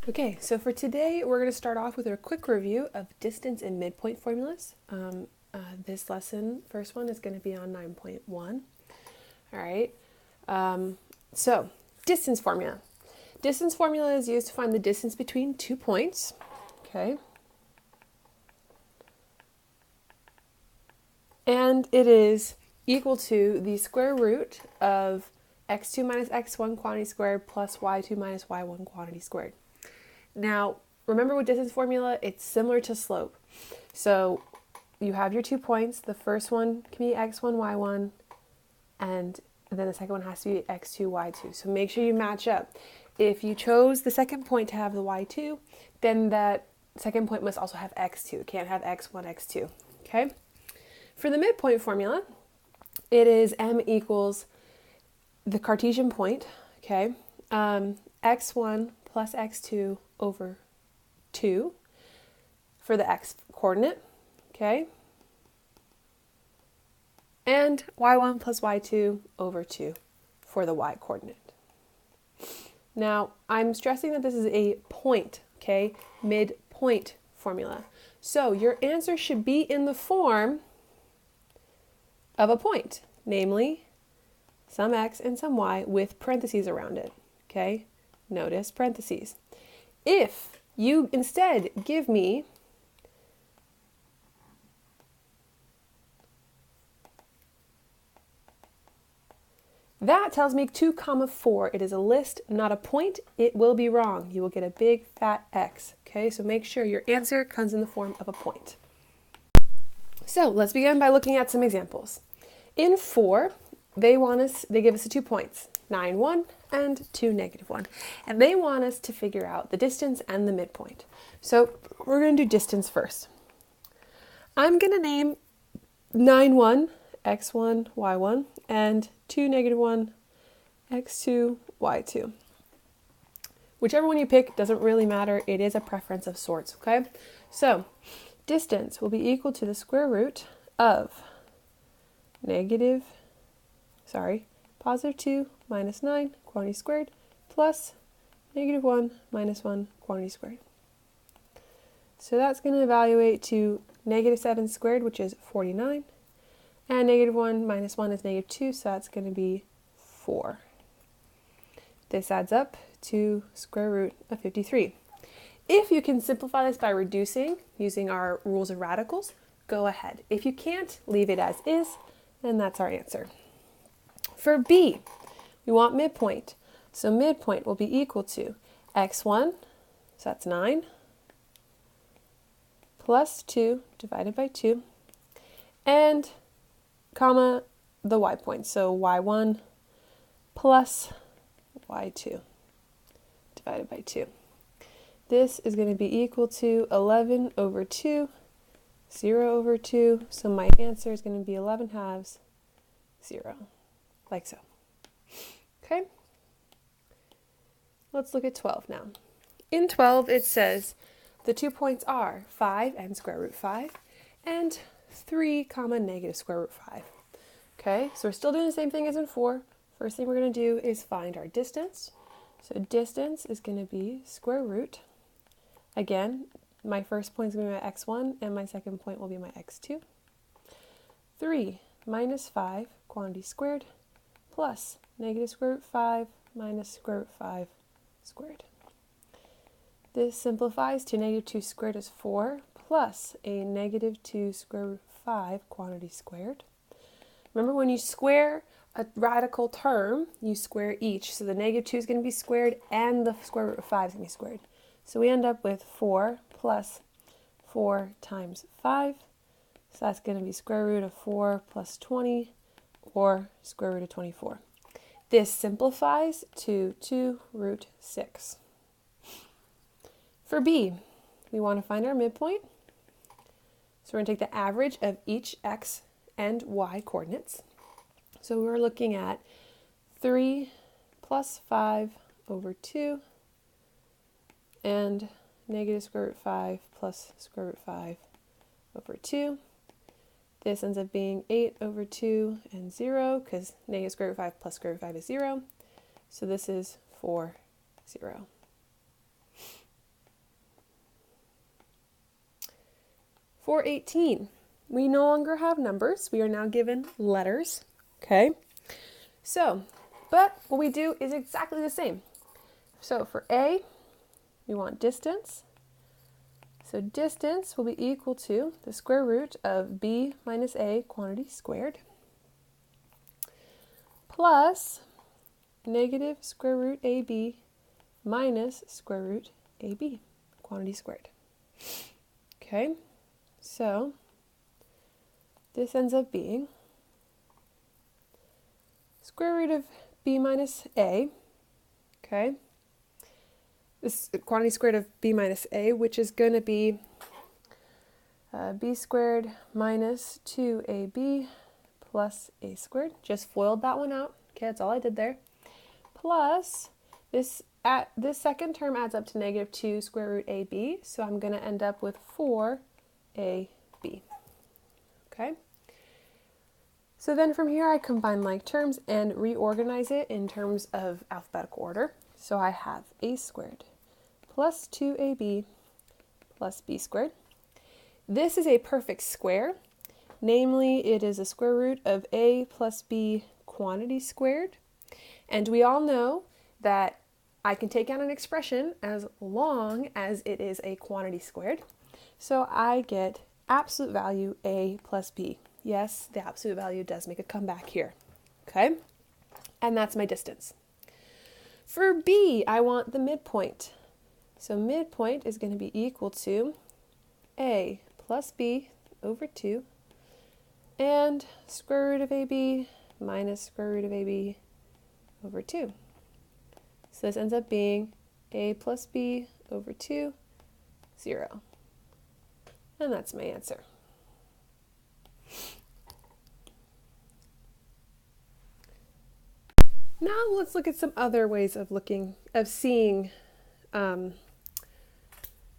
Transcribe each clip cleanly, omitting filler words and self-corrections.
Okay, so for today, we're going to start off with a quick review of distance and midpoint formulas. This lesson, first one, is going to be on 9.1. All right, so distance formula. Distance formula is used to find the distance between 2 points. Okay, and it is equal to the square root of x2 minus x1 quantity squared plus y2 minus y1 quantity squared. Now, remember with distance formula, it's similar to slope. So you have your 2 points. The first one can be x1, y1, and then the second one has to be x2, y2. So make sure you match up. If you chose the second point to have the y2, then that second point must also have x2. It can't have x1, x2. Okay? For the midpoint formula, it is m equals the Cartesian point, okay, x1 plus x2 over 2 for the x coordinate, okay, and y1 plus y2 over 2 for the y coordinate. Now, I'm stressing that this is a point, okay, midpoint formula. So your answer should be in the form of a point, namely some x and some y with parentheses around it, okay? Notice parentheses. If you instead give me that tells me 2 comma 4. It is a list, not a point. It will be wrong. You will get a big fat X, okay? So make sure your answer comes in the form of a point. So let's begin by looking at some examples. In 4, they give us 2 points, 9, 1, and 2, negative 1. And they want us to figure out the distance and the midpoint. So we're going to do distance first. I'm going to name 9, 1, x1, y1, and 2, negative 1, x2, y2. Whichever one you pick doesn't really matter. It is a preference of sorts, okay? So distance will be equal to the square root of positive 2 minus 9 quantity squared plus negative 1 minus 1 quantity squared. So that's going to evaluate to negative 7 squared, which is 49. And negative 1 minus 1 is negative 2, so that's going to be 4. This adds up to square root of 53. If you can simplify this by reducing, using our rules of radicals, go ahead. If you can't, leave it as is, and that's our answer. For B, we want midpoint. So midpoint will be equal to x1, so that's 9, plus 2 divided by 2, and comma the y point, so y1 plus y2 divided by 2. This is going to be equal to 11 over 2, 0 over 2, so my answer is going to be 11 halves, 0, like so. Okay? Let's look at 12 now. In 12, it says the 2 points are 5 and square root 5, and 3 comma negative square root 5. Okay, so we're still doing the same thing as in 4. First thing we're going to do is find our distance. So distance is going to be square root. Again, my first point is going to be my x1, and my second point will be my x2. 3 minus 5 quantity squared plus negative square root 5 minus square root 5 squared. This simplifies to negative 2 squared is 4 plus a negative 2 square root 5 quantity squared. Remember, when you square a radical term, you square each. So the negative 2 is going to be squared and the square root of 5 is going to be squared. So we end up with 4 plus 4 times 5. So that's going to be square root of 4 plus 20, or square root of 24. This simplifies to 2 root 6. For B, we want to find our midpoint. So we're going to take the average of each x and y coordinates. So we're looking at 3 plus 5 over 2 and negative square root 5 plus square root 5 over 2. This ends up being 8 over 2 and 0, because negative square root 5 plus square root 5 is 0. So this is 4, 0. For 18, we no longer have numbers. We are now given letters, okay? So, but what we do is exactly the same. So for A, we want distance. So distance will be equal to the square root of B minus A quantity squared plus negative square root AB minus square root AB quantity squared. Okay, so this ends up being square root of B minus A, okay? This quantity squared of B minus A, which is going to be B squared minus 2AB plus A squared. Just FOILed that one out. Okay, that's all I did there. Plus, this second term adds up to negative 2 square root AB, so I'm going to end up with 4AB. Okay? So then from here I combine like terms and reorganize it in terms of alphabetical order. So I have A squared plus 2AB plus B squared. This is a perfect square. Namely, it is a square root of A plus B quantity squared. And we all know that I can take out an expression as long as it is a quantity squared. So I get absolute value A plus B. Yes, the absolute value does make a comeback here. Okay? And that's my distance. For B, I want the midpoint. So midpoint is going to be equal to A plus B over 2 and square root of AB minus square root of AB over 2. So this ends up being A plus B over 2, 0. And that's my answer. Now let's look at some other ways of seeing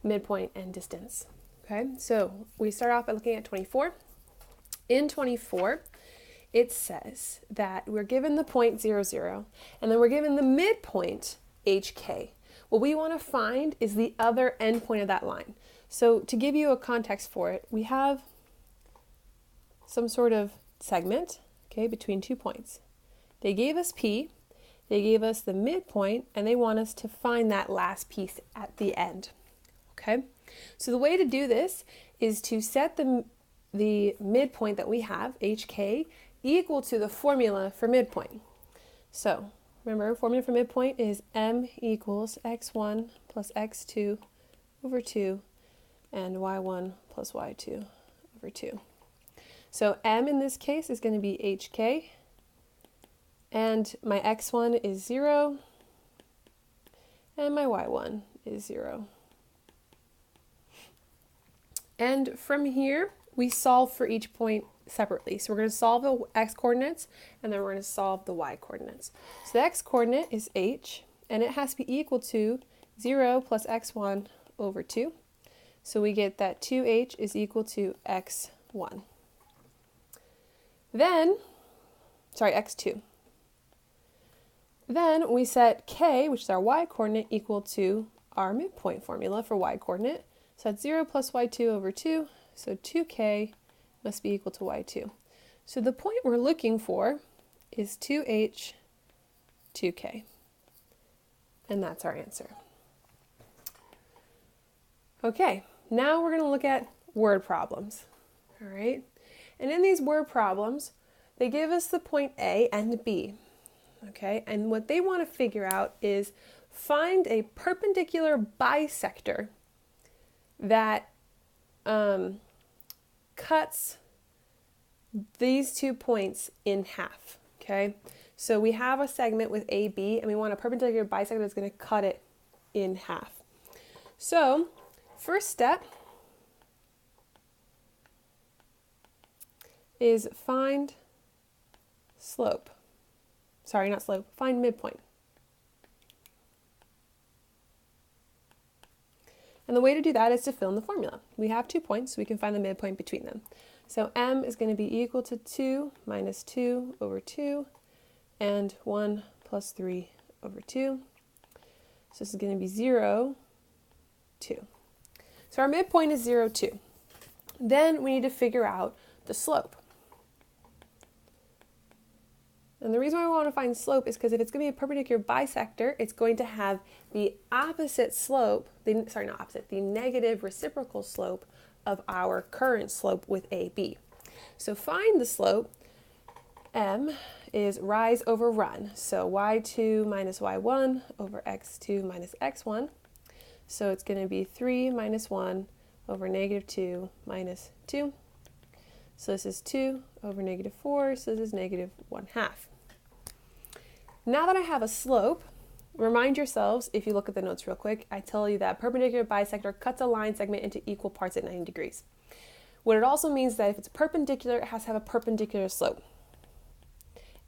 midpoint and distance. Okay, so we start off by looking at 24. In 24, it says that we're given the point 0, 0, and then we're given the midpoint HK. What we want to find is the other endpoint of that line. So to give you a context for it, we have some sort of segment, okay, between 2 points. They gave us P, they gave us the midpoint, and they want us to find that last piece at the end, okay? So the way to do this is to set the midpoint that we have, HK, equal to the formula for midpoint. So remember, formula for midpoint is M equals x1 plus x2 over 2 and y1 plus y2 over 2. So M in this case is going to be HK, and my x1 is 0, and my y1 is 0. And from here, we solve for each point separately. So we're going to solve the x-coordinates, and then we're going to solve the y-coordinates. So the x-coordinate is h, and it has to be equal to 0 plus x1 over 2. So we get that 2h is equal to x1. Then, x2. Then we set k, which is our y-coordinate, equal to our midpoint formula for y-coordinate. So that's 0 plus y2 over 2, so 2k must be equal to y2. So the point we're looking for is 2h, 2k. And that's our answer. Okay, now we're going to look at word problems. All right? And in these word problems, they give us the point A and B. Okay? And what they want to figure out is find a perpendicular bisector that cuts these 2 points in half, okay? So we have a segment with AB, and we want a perpendicular bisector that's going to cut it in half. So, first step is find slope. Sorry, not slope, find midpoint. And the way to do that is to fill in the formula. We have 2 points, so we can find the midpoint between them. So M is going to be equal to 2 minus 2 over 2 and 1 plus 3 over 2. So this is going to be 0, 2. So our midpoint is 0, 2. Then we need to figure out the slope. And the reason why we want to find slope is because if it's going to be a perpendicular bisector, it's going to have the opposite slope, the negative reciprocal slope of our current slope with AB. So find the slope. M is rise over run. So y2 minus y1 over x2 minus x1. So it's going to be 3 minus 1 over negative 2 minus 2. So this is 2 over negative 4, so this is negative 1/2. Now that I have a slope, remind yourselves, if you look at the notes real quick, I tell you that perpendicular bisector cuts a line segment into equal parts at 90 degrees. What it also means that if it's perpendicular, it has to have a perpendicular slope.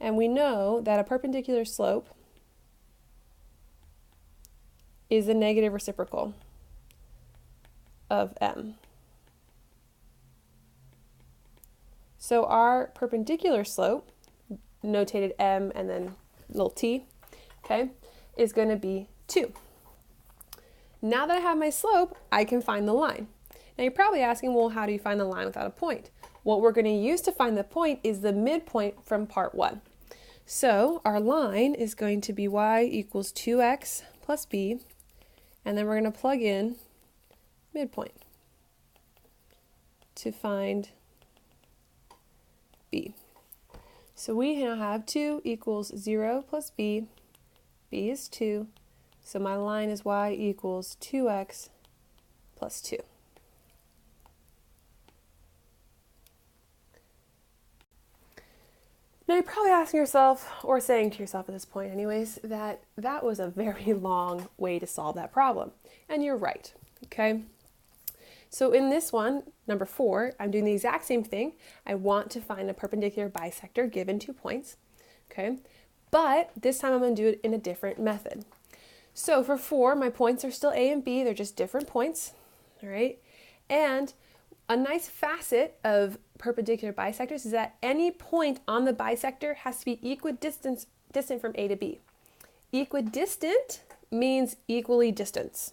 And we know that a perpendicular slope is the negative reciprocal of M. So our perpendicular slope, notated M and then little t, okay, is going to be 2. Now that I have my slope, I can find the line. Now you're probably asking, well, how do you find the line without a point? What we're going to use to find the point is the midpoint from part 1. So our line is going to be y equals 2x plus b, and then we're going to plug in midpoint to find b. So we now have 2 equals 0 plus b. B is 2. So my line is y equals 2x plus 2. Now you're probably asking yourself, or saying to yourself at this point anyways, that was a very long way to solve that problem. And you're right, okay? So in this one, number 4, I'm doing the exact same thing. I want to find a perpendicular bisector given 2 points, okay? But this time I'm going to do it in a different method. So for 4, my points are still A and B. They're just different points, all right? And a nice facet of perpendicular bisectors is that any point on the bisector has to be equidistant from A to B. Equidistant means equally distance.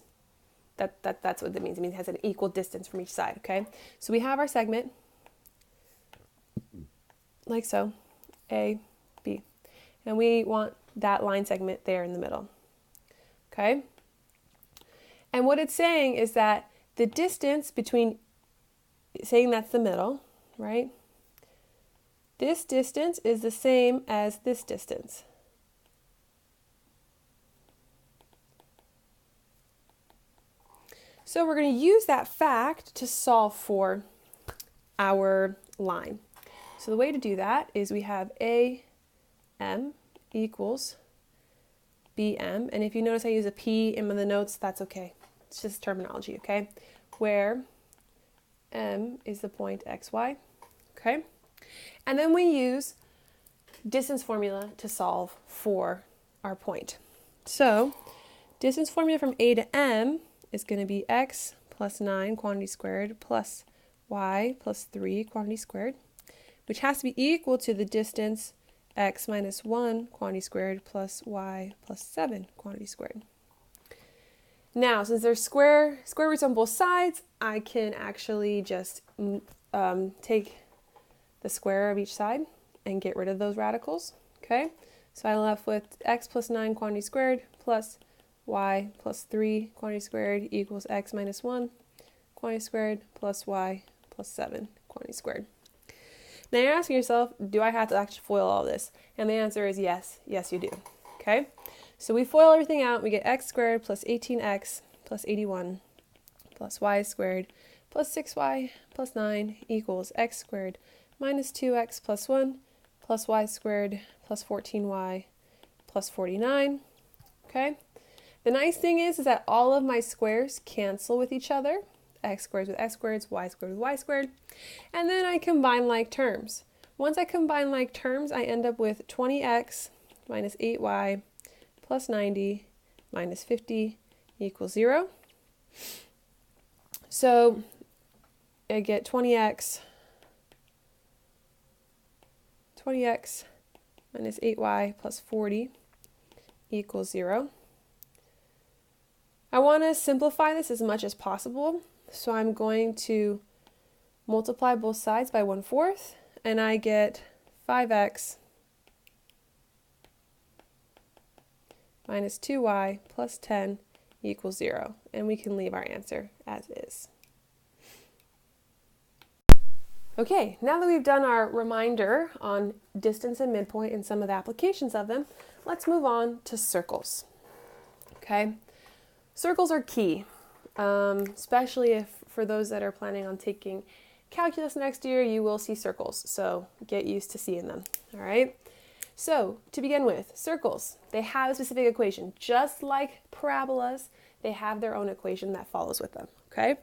That's what that means. It means it has an equal distance from each side, okay? So we have our segment, like so, A, B. And we want that line segment there in the middle, okay? And what it's saying is that the distance between, saying that's the middle, right? This distance is the same as this distance. So we're going to use that fact to solve for our line. So the way to do that is we have AM equals BM. And if you notice I use a P in the notes, that's okay. It's just terminology, okay? Where M is the point XY, okay? And then we use distance formula to solve for our point. So distance formula from A to M is going to be x plus 9 quantity squared plus y plus 3 quantity squared, which has to be equal to the distance x minus 1 quantity squared plus y plus 7 quantity squared. Now, since there's square roots on both sides, I can actually just take the square of each side and get rid of those radicals, okay? So I'm left with x plus 9 quantity squared plus y plus 3 quantity squared equals x minus 1 quantity squared plus y plus 7 quantity squared. Now you're asking yourself, do I have to actually FOIL all this? And the answer is yes. Yes, you do. Okay? So we FOIL everything out. We get x squared plus 18x plus 81 plus y squared plus 6y plus 9 equals x squared minus 2x plus 1 plus y squared plus 14y plus 49. Okay? The nice thing is that all of my squares cancel with each other. X squared with x squared, y squared with y squared. And then I combine like terms. Once I combine like terms, I end up with 20x minus 8y plus 90 minus 50 equals 0. So I get 20x minus 8y plus 40 equals 0. I want to simplify this as much as possible, so I'm going to multiply both sides by 1/4, and I get 5x minus 2y plus 10 equals 0. And we can leave our answer as is. Okay, now that we've done our reminder on distance and midpoint and some of the applications of them, let's move on to circles. Okay, circles are key, especially if for those that are planning on taking calculus next year, you will see circles, so get used to seeing them, all right? So, to begin with, circles, they have a specific equation. Just like parabolas, they have their own equation that follows with them, okay?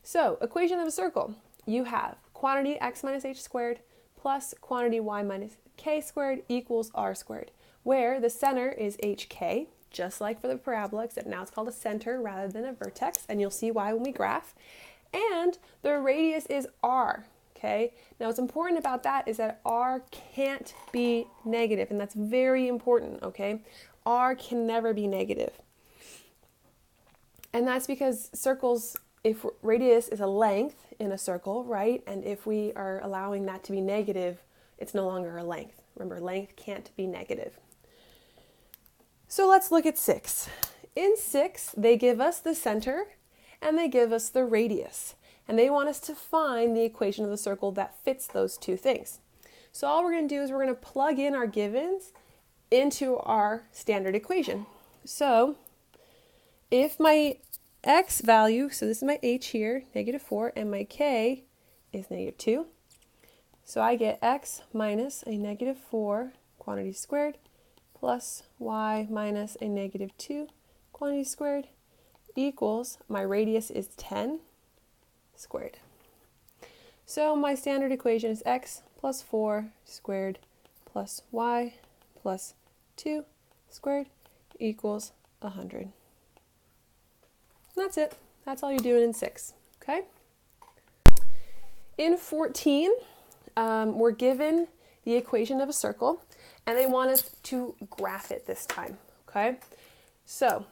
So, equation of a circle, you have quantity x minus h squared plus quantity y minus k squared equals r squared, where the center is hk, just like for the parabola, except now it's called a center rather than a vertex, and you'll see why when we graph. And the radius is r, okay? Now what's important about that is that r can't be negative, and that's very important, okay? R can never be negative. And that's because circles, if radius is a length in a circle, right? And if we are allowing that to be negative, it's no longer a length. Remember, length can't be negative. So let's look at 6. In 6, they give us the center and they give us the radius. And they want us to find the equation of the circle that fits those two things. So all we're going to do is we're going to plug in our givens into our standard equation. So if my x value, so this is my h here, -4, and my k is -2. So I get x minus a -4 quantity squared plus y minus a -2 quantity squared equals, my radius is 10 squared. So my standard equation is x plus 4 squared plus y plus 2 squared equals 100. And that's it. That's all you're doing in 6, okay? In 14, we're given the equation of a circle, and they want us to graph it this time, okay? So,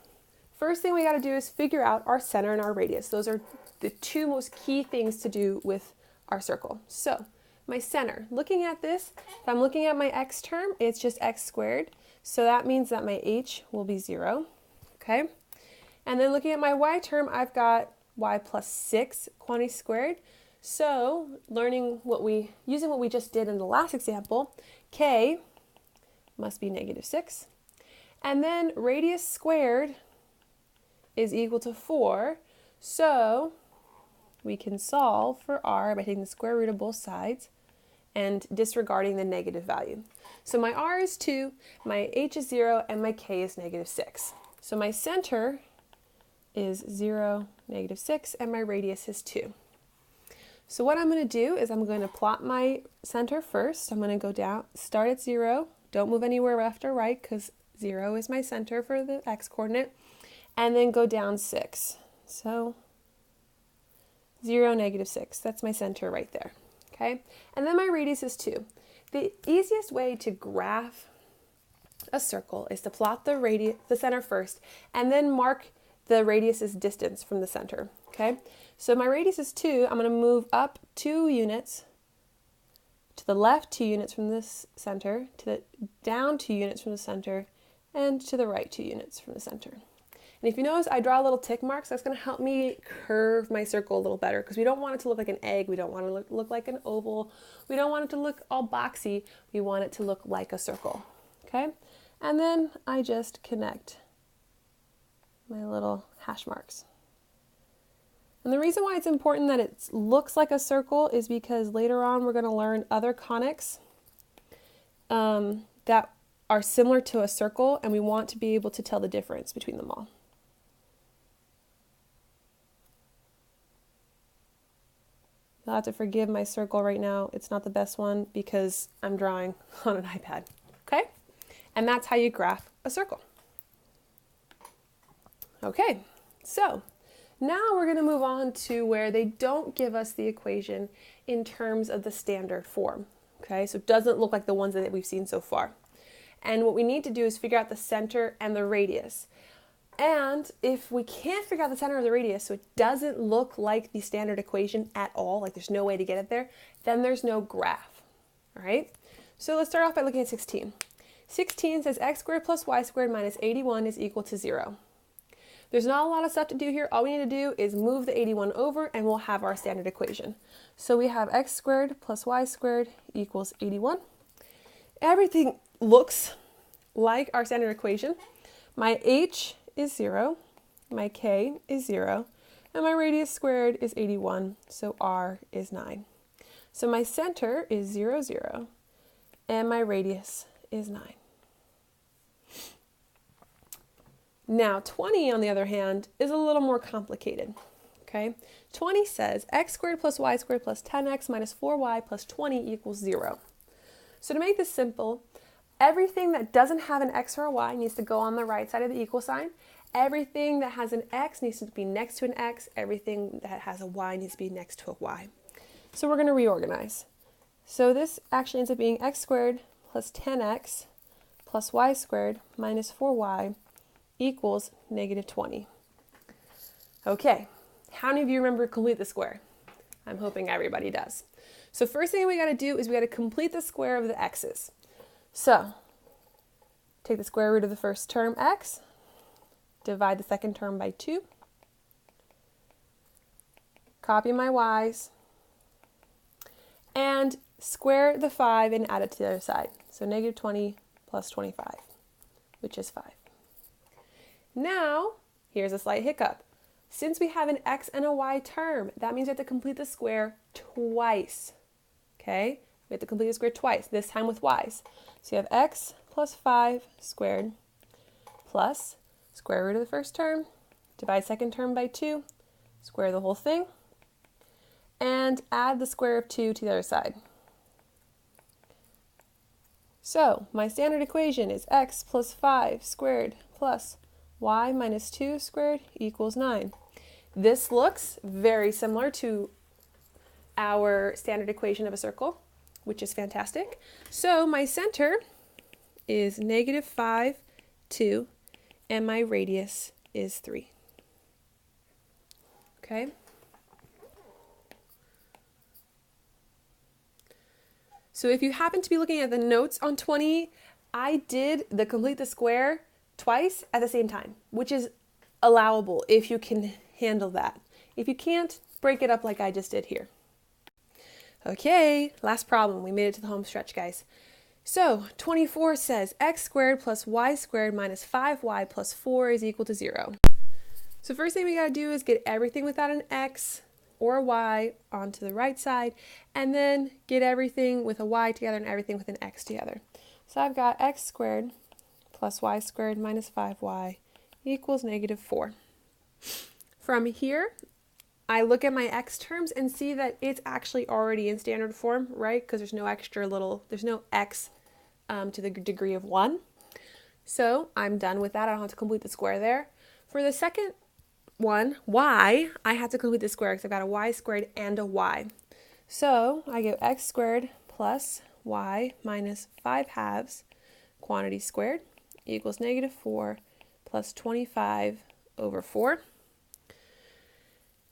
first thing we got to do is figure out our center and our radius. Those are the two most key things to do with our circle. So, my center, looking at this, if I'm looking at my x term, it's just x squared. So that means that my h will be 0, okay? And then looking at my y term, I've got y plus 6 quantity squared. So using what we just did in the last example, k must be -6. And then radius squared is equal to 4. So we can solve for r by taking the square root of both sides and disregarding the negative value. So my r is 2, my h is 0, and my k is -6. So my center is 0, -6, and my radius is 2. So what I'm going to do is I'm going to plot my center first. I'm going to go down, start at 0, don't move anywhere left or right because 0 is my center for the x-coordinate, and then go down 6. So 0, -6, that's my center right there, okay? And then my radius is 2. The easiest way to graph a circle is to plot the center first, and then mark the radius's distance from the center, okay? So my radius is 2, I'm going to move up 2 units, to the left 2 units from this center, down 2 units from the center, and to the right 2 units from the center. And if you notice, I draw little tick marks. That's going to help me curve my circle a little better because we don't want it to look like an egg. We don't want it to look like an oval. We don't want it to look all boxy. We want it to look like a circle, okay? And then I just connect my little hash marks. And the reason why it's important that it looks like a circle is because later on we're going to learn other conics that are similar to a circle, and we want to be able to tell the difference between them all. You'll have to forgive my circle right now. It's not the best one because I'm drawing on an iPad, okay? And that's how you graph a circle. Okay, so now we're going to move on to where they don't give us the equation in terms of the standard form, okay? So it doesn't look like the ones that we've seen so far. And what we need to do is figure out the center and the radius. And if we can't figure out the center of the radius, so it doesn't look like the standard equation at all, like there's no way to get it there, then there's no graph, all right? So let's start off by looking at 16. 16 says x squared plus y squared minus 81 is equal to 0. There's not a lot of stuff to do here. All we need to do is move the 81 over and we'll have our standard equation. So we have x squared plus y squared equals 81. Everything looks like our standard equation. My h is 0, my k is 0, and my radius squared is 81, so r is 9. So my center is 0, 0, and my radius is 9. Now 20, on the other hand, is a little more complicated, okay? 20 says x squared plus y squared plus 10x minus 4y plus 20 equals 0. So to make this simple, everything that doesn't have an x or a y needs to go on the right side of the equal sign. Everything that has an x needs to be next to an x. Everything that has a y needs to be next to a y. So we're going to reorganize. So this actually ends up being x squared plus 10x plus y squared minus 4y equals negative 20. Okay, how many of you remember complete the square? I'm hoping everybody does. So first thing we got to do is we got to complete the square of the x's. So take the square root of the first term, x, divide the second term by 2, copy my y's, and square the 5 and add it to the other side. So negative 20 plus 25, which is 5. Now, here's a slight hiccup. Since we have an x and a y term, that means we have to complete the square twice. Okay? We have to complete the square twice, this time with y's. So you have x plus 5 squared plus square root of the first term, divide second term by 2, square the whole thing, and add the square of 2 to the other side. So my standard equation is x plus 5 squared plus y minus 2 squared equals 9. This looks very similar to our standard equation of a circle, which is fantastic. So my center is negative 5, 2, and my radius is 3. Okay? So if you happen to be looking at the notes on 20, I did the complete the square twice at the same time, which is allowable if you can handle that. If you can't, break it up like I just did here. Okay, last problem. We made it to the home stretch, guys. So 24 says x squared plus y squared minus 5y plus 4 is equal to 0. So first thing we got to do is get everything without an x or a y onto the right side, and then get everything with a y together and everything with an x together. So I've got x squared plus y squared minus 5y equals negative 4. From here, I look at my x terms and see that it's actually already in standard form, right? Because there's no there's no x to the degree of 1. So I'm done with that. I don't have to complete the square there. For the second one, y, I have to complete the square because I've got a y squared and a y. So I go x squared plus y minus 5 halves quantity squared equals negative 4 plus 25 over 4.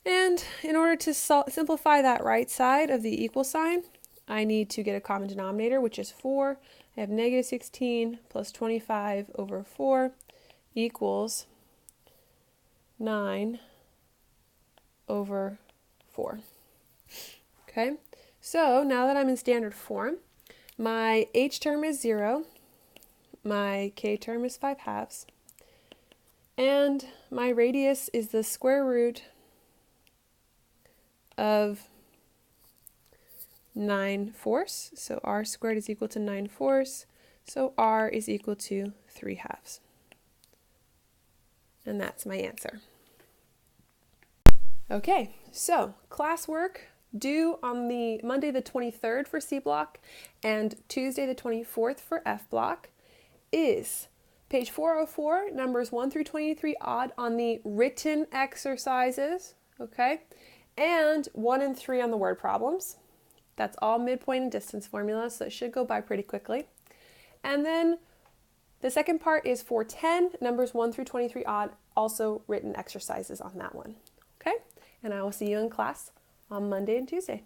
And in order to simplify that right side of the equal sign, I need to get a common denominator, which is 4. I have negative 16 plus 25 over 4 equals 9 over 4. Okay, so now that I'm in standard form, my h term is 0, my k term is 5 halves, and my radius is the square root of 9 fourths, so r squared is equal to 9 fourths, so r is equal to 3 halves. And that's my answer. Okay, so classwork due on the Monday the 23rd for C block and Tuesday the 24th for F block is page 404, numbers 1 through 23 odd on the written exercises, okay? And 1 and 3 on the word problems. That's all midpoint and distance formulas, so it should go by pretty quickly. And then The second part is for 10, numbers 1 through 23 odd, also written exercises on that one. Okay? And I will see you in class on Monday and Tuesday.